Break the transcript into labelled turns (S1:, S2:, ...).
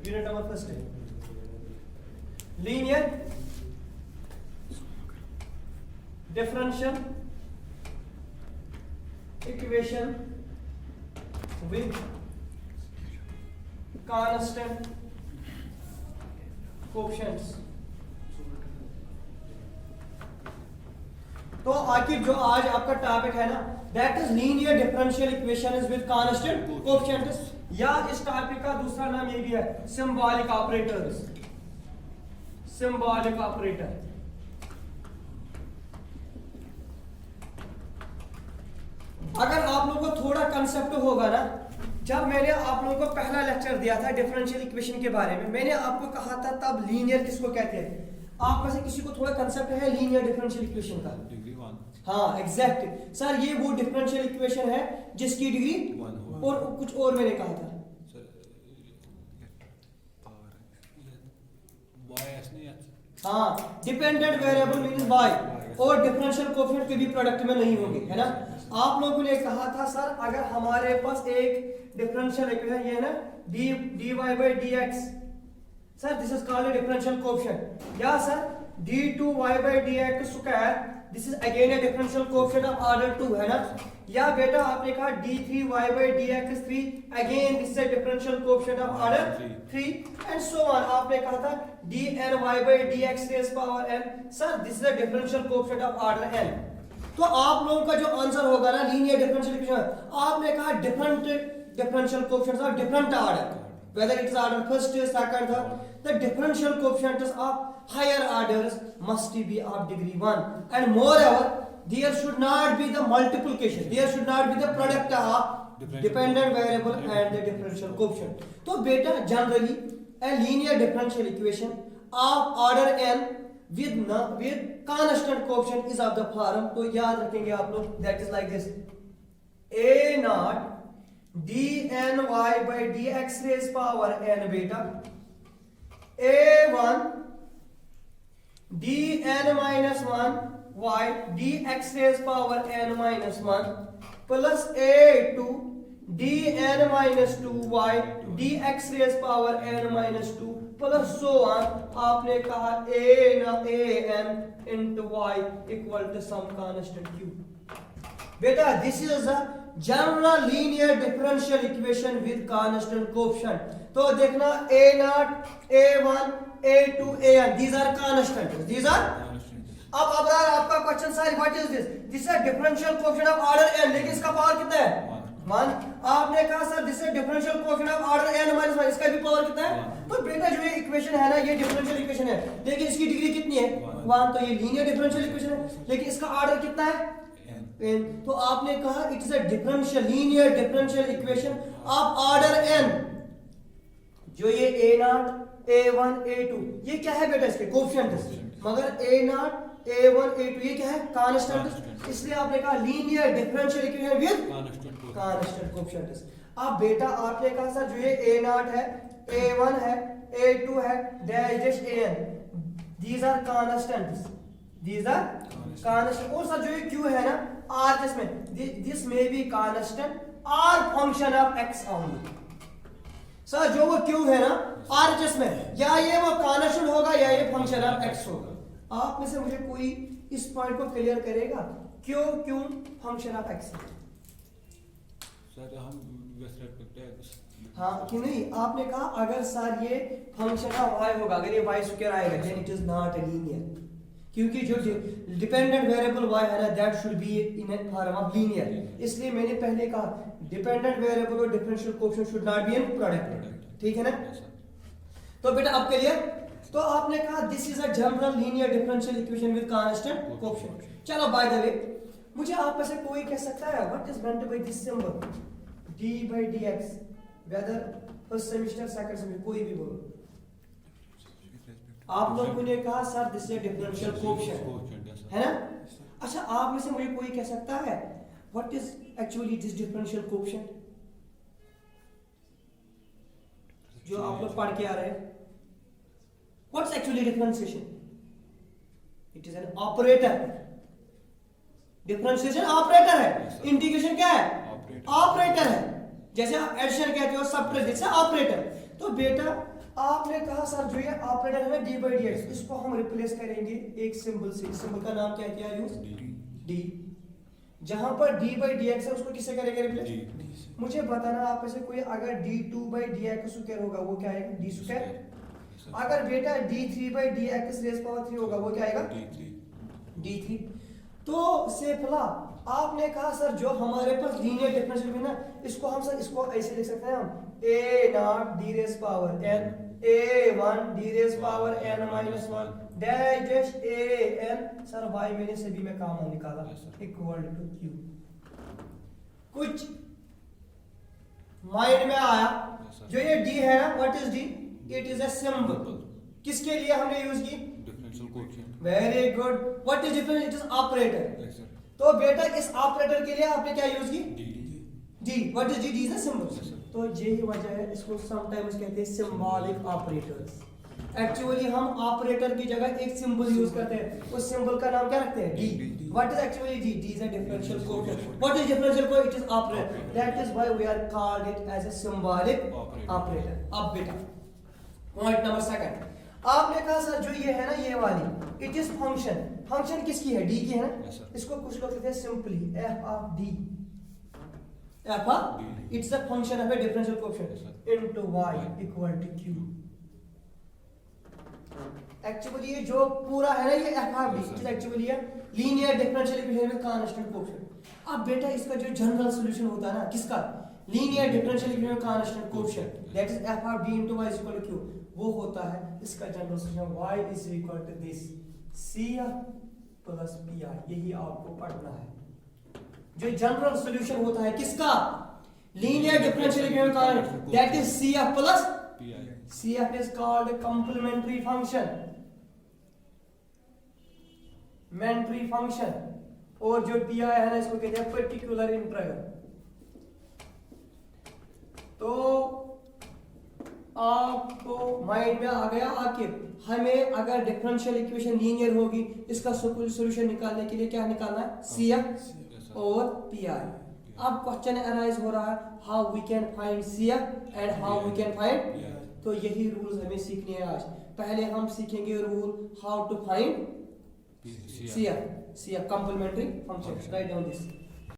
S1: Unit number first है linear differential equation with constant coefficients. तो आखिर जो आज आपका टॉपिक है ना that is linear differential equation with constant coefficients, या इस टॉपिक का दूसरा नाम ये भी है सिंबॉलिक ऑपरेटर्स। सिंबॉलिक ऑपरेटर अगर आप लोगों को थोड़ा कंसेप्ट होगा ना, जब मैंने आप लोगों को पहला लेक्चर दिया था डिफरेंशियल इक्वेशन के बारे में, मैंने आपको कहा था तब लीनियर किसको कहते हैं। आप में से किसी को थोड़ा कंसेप्ट है लीनियर डिफरेंशियल इक्वेशन का?
S2: डिग्री 1।
S1: हाँ एग्जैक्ट सर, ये वो डिफरेंशियल इक्वेशन है जिसकी डिग्री
S2: 1
S1: और कुछ और मैंने कहा था हाँ डिपेंडेंट वेरिएबल मींस बाय, और डिफरेंशियल कोएफिशिएंट के भी प्रोडक्ट में नहीं होंगे, है ना। आप लोगों ने कहा था सर अगर हमारे पास एक डिफरेंशियल इक्वेशन ये है ना dy by dx, sir this is called differential coefficient, या sir d2y by dx square this is again a differential coefficient of order 2, है ना। या बेटा आपने कहा d3y by dx 3 again this is a differential coefficient of order 3 and so on. आपने कहा था dny by dx raise power n, sir this is a differential coefficient of order n। तो आप लोगों का जो आंसर होगा ना लीनियर डिफरेंशियल इक्वेशन, आपने कहा different differential coefficients of different order, whether it is order first, second, third, the differential coefficients of higher orders must be of degree 1, and moreover there should not be the multiplication, there should not be the product of dependent variable and the differential coefficient. तो बेटा generally a linear differential equation of order n with constant coefficient is of the form, तो याद रखेंगे आप लोग, that is like this a naught dny by dx raised power n beta a1 dn minus 1 y dx raised power n minus 1 plus a2 dn minus 2 y dx raised power n minus 2 plus so on। आपने कहा an into y equal to some constant q। बेटा this is a general linear differential equation with constant coefficient. तो देखना a0 a1 a2 an these are constants, these are अब आपका question sir what is this, this is differential coefficient of order n, लेकिन इसका power कितना है 1। आपने कहा sir this is differential coefficient of order n - 1, इसका भी पावर कितना है। तो बेटा जो ये इक्वेशन है ना ये डिफरेंशियल इक्वेशन है, लेकिन इसकी डिग्री कितनी है 1, तो ये लीनियर डिफरेंशियल इक्वेशन है, लेकिन इसका ऑर्डर कितना है n। तो आपने कहा it is a differential linear differential equation of order n। जो ये a0 a1 a2 ये क्या है बेटा, इसके कोएफिशिएंट्स, मगर a0 a1 a2 ये क्या है कांस्टेंट, इसलिए आपने कहा linear differential equation with constant coefficients. अब बेटा आपने कहा सर जो ये a0 है a1 है a2 है dash an these are constants, these are constant। और सर जो ये q है ना r जिसमें this may be constant or function of x only। Sir जो वो q है ना r जिसमें या ये वो कांस्टेंट होगा या ये फंक्शन ऑफ x होगा। आप में से मुझे कोई इस पॉइंट को क्लियर करेगा क्यों क्यों फंक्शन ऑफ x है?
S2: सर हम विथ रिस्पेक्ट है
S1: हाँ क्यों नहीं, आपने कहा अगर सर ये फंक्शन ऑफ y होगा, अगर ये y स्क्वायर आएगा then it is not a linear, क्योंकि जो डिपेंडेंट वेरिएबल y है ना that should be in a form of linear. इसलिए मैंने पहले कहा डिपेंडेंट वेरिएबल और differential coefficient should not be in product, ठीक है ना। तो बेटा अब क्लियर। तो आपने कहा this is a general linear differential equation with constant coefficient. चलो बाय द वे मुझे आप में से कोई कह सकता है what is meant by this symbol d by dx, whether first semester second semester कोई भी बोलो। आप लोगों ने कहा sir this is differential coefficient, है ना। अच्छा आप में से मुझे कोई कह सकता है what is actually this differential coefficient जो आप लोग पढ़ के आ रहे हैं? What's actually differentiation? It is an operator. Differentiation operator है, इंटीग्रेशन क्या है ऑपरेटर है। जैसे आप एडिशन कहते हो सब्ट्रैक्शन ऑपरेटर। तो बेटा आपने कहा सर जो ये ऑपरेटर है ना डी बाई डी एक्स, इसको हम रिप्लेस करेंगे एक सिंबल से। सिंबल का नाम क्या किया यूज? डी। जहां पर डी बाई डी एक्स है उसको किससे करेंगे रिप्लेस? मुझे बताना आप में से कोई अगर D two by D X square होगा वो क्या आएगा? D square. अगर बेटा D three by D X raise power 3 होगा वो क्या आएगा? D three. तो सेफला आपने कहा सर जो हमारे पास लीनियर डिफरेंशियल है ना, इसको हम सर इसको ऐसे लिख सकते हैं हम a naught D raise power n a one D raise power n minus one dash dash a n. Sir Y मैंने सभी में कॉमन निकाला इक्वल टू क्यू। कुछ माइंड में आया? जो ये डी है ना, what is D? It is a symbol. किसके लिए हमने यूज की?
S2: Differential coefficient.
S1: Very good. What is difference? It is operator. तो बेटा इस ऑपरेटर के लिए आपने क्या यूज की? D. What is D? D is a symbol. तो यही वजह है इसको समटाइम्स कहते हैं सिंबॉलिक ऑपरेटर्स। एक्चुअली हम ऑपरेटर की जगह एक सिंबल यूज करते हैं, उस सिंबल का नाम क्या रखते हैं? D. What is actually D? D is a differential coefficient. What is differential coefficient? It is operator. That is why we are called it as a symbolic operator. अब बेटा पॉइंट नंबर सेकंड, आपने कहा sir जो ये है ना ये वाली इट इज फंक्शन। फंक्शन किसकी है? डी की है ना। इसको कुछ लोग कहते हैं simply F of D. F of it's the function of a differential coefficient into Y equal to Q. Actually ये जो पूरा है ना ये F of D it is actually a linear differential equation with constant coefficient. अब बेटा इसका जो जनरल सॉल्यूशन होता है ना किसका? Linear differential equation with constant coefficient that is F of D into Y equal to Q. वो होता है इसका general solution y is equal to this CF plus PI। यही आपको पढ़ना है। जो जनरल सॉल्यूशन होता है किसका? लीनियर डिफरेंशियल इक्वेशन का that is CF plus PI। CF is called complementary function, मेंट्री फंक्शन। और जो PI है ना इसको कहते हैं पर्टिकुलर इंटीग्रल। तो आपको माइंड में आ गया आखिर हमें अगर डिफरेंशियल इक्वेशन लीनियर होगी इसका सॉल्यूशन निकालने के लिए क्या निकालना है? CF और PI। अब क्वेश्चन अराइज हो रहा है how we can find CF and how we can find PI। तो यही रूल्स हमें सीखने हैं आज। पहले हम सीखेंगे rule how to find CF complementary function. Write down this.